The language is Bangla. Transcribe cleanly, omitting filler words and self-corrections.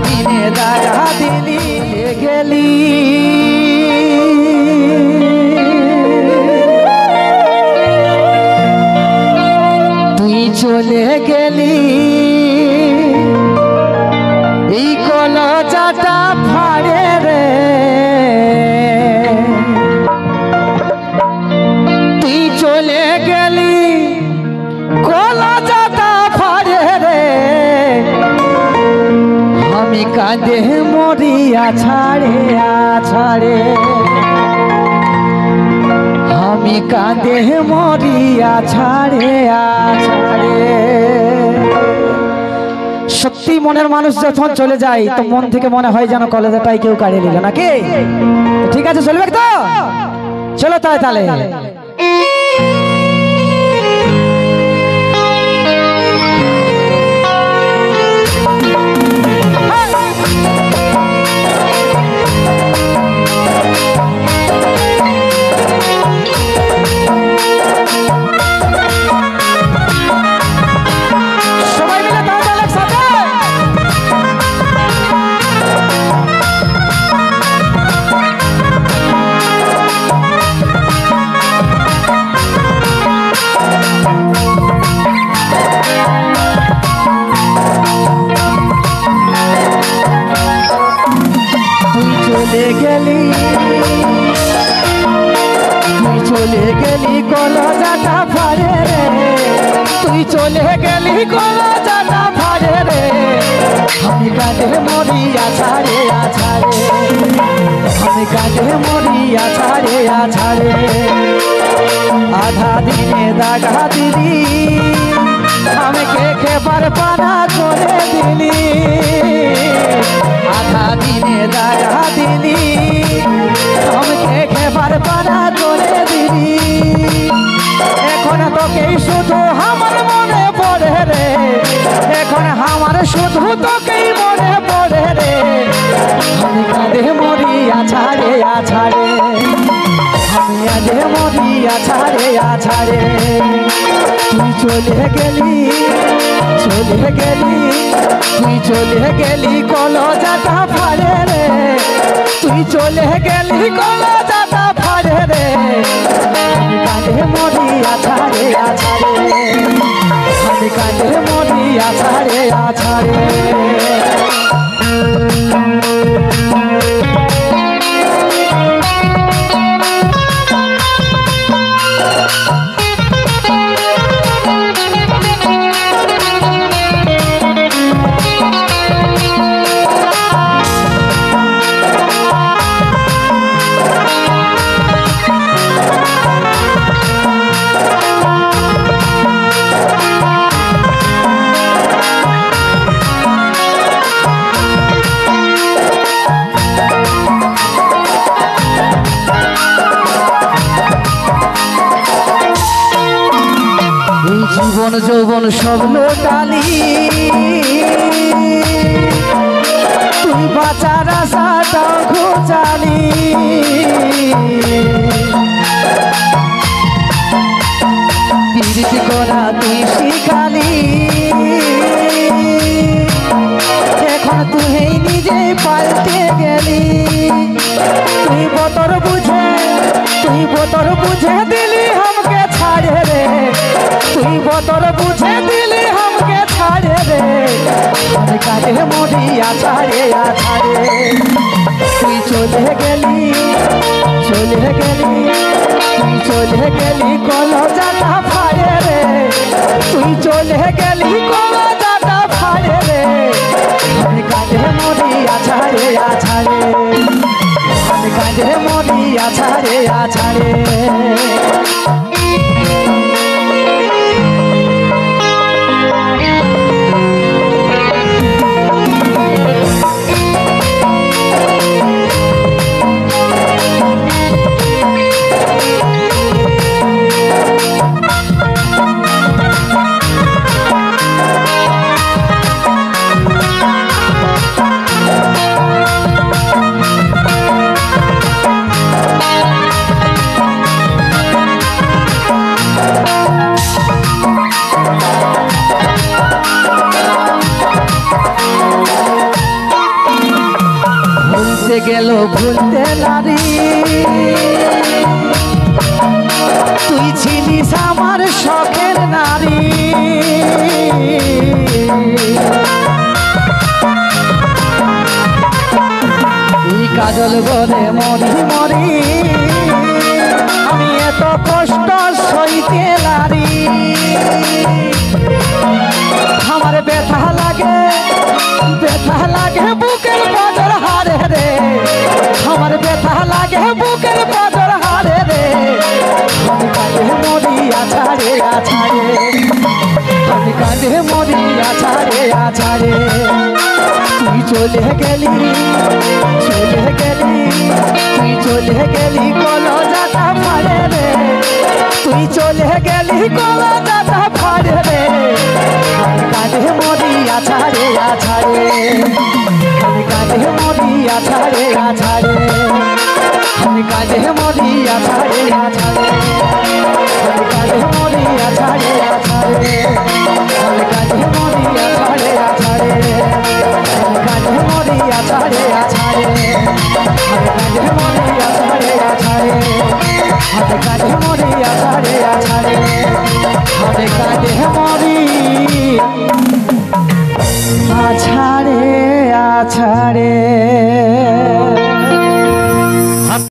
দিনে দাগা দিলি গেলি তুই চলে গেলি এই কলজাটা ফাড়ে রে তুই চলে গেলি কলজাটা ফাড়ে রে আমি কাঁদে মরিয়া ছাড়ে আছাড়ে আমি কাঁদে মরিয়া ছাড়ে আছাড়ে। সত্যি মনের মানুষ যখন চলে যায় তো মন থেকে মনে হয় যেন কলেজাটাই কেউ কাড়িয়ে নিল নাকি। ঠিক আছে চলবে তো চলো তাহলে চলে গেলি কলজাটা ফাড়ে রে তুই চলে গেলি কলজাটা ফাড়ে রে আমি কাঁদে মরিয়া ছাড়ে আছাড়ে আমি কাঁদে মরিয়া ছাড়ে আছাড়ে আধা দিনে দাগা দিলি আমাকে খেবার পানা করে দিলি আধা দিনে দাগা দিলি আমাকে খেবার পানা করে দিলি এখন তোকে শুধু আমার মনে পড়ে রে এখন আমার শুধু তোকেই মনে পড়ে রে আমি কাঁদে মরিয়া ছাড়ে আছাড়ে আমি কাঁদে মরিয়া ছাড়ে আছাড়ে তুই চলে গেলি তুই চলে গেলি কলজাটা ফাড়ে রে তুই চলে গেলি কলজাটা ফাড়ে রে আমি কাঁদে মরিয়া ছাড়ে আছাড়ে আমি কাঁদে মরিয়া ছাড়ে আছাড়ে। জীবন যৌবন সব লোটালি তুই বাঁচার আশাটা ঘোচালি পীড়িত করা তুই শিখালি এখন তুই নিজে পাল্টে গেলি তুই বতর বুঝে দিলি আমাকে ছাড়ে রে তুই বতর বুঝে দিলি আমাকে ছাড়ে রে আমি কাঁদে মরিয়া ছাড়ে আছাড়ে তুই চলে গেলি কলজাটা ফাড়ে রে তুই চলে গেলি কলজাটা ফাড়ে রে আমি কাঁদে মরিয়া ছাড়ে আছাড়ে আমি কাঁদে মরিয়া ছাড়ে আছাড়ে। গেল ভুলতে নারী তুই ছিলিস আমার শখের নারী তুই কাজল বলে মরি মরি আমি এত কষ্ট সইতে নারী আমার ব্যথা লাগে বুকের পাঁজর হারে রে আমার ব্যথা লাগে বুকের পাঁজর হারে রে আমি কাঁদে মরি আছাড়ে আছাড়ে আমি কাঁদে মরি আছাড়ে আছাড়ে তুই চলে গেলি তুই চলে গেলি কলজাটা ফাড়ে রে তুই চলে গেলি কলজাটা ফাড়ে রে আমি কাঁদে মরি আছাড়ে আছাড়ে আমি কাঁদে মরি আছাড়ে আছাড়ে আমি কাঁদে মরি আছাড়ে আছাড়ে আমি কাঁদে মরি আছাড়ে আছাড়ে আমি কাঁদে মরি আছাড়ে আছাড়ে আমি কাঁদে মরি আছাড়ে আছাড়ে আমি কাঁদে মরি আছাড়ে আছাড়ে আমি কাঁদে মরি আছাড়ে আছাড়ে আমি কাঁদে মরি আছাড়ে আছাড়ে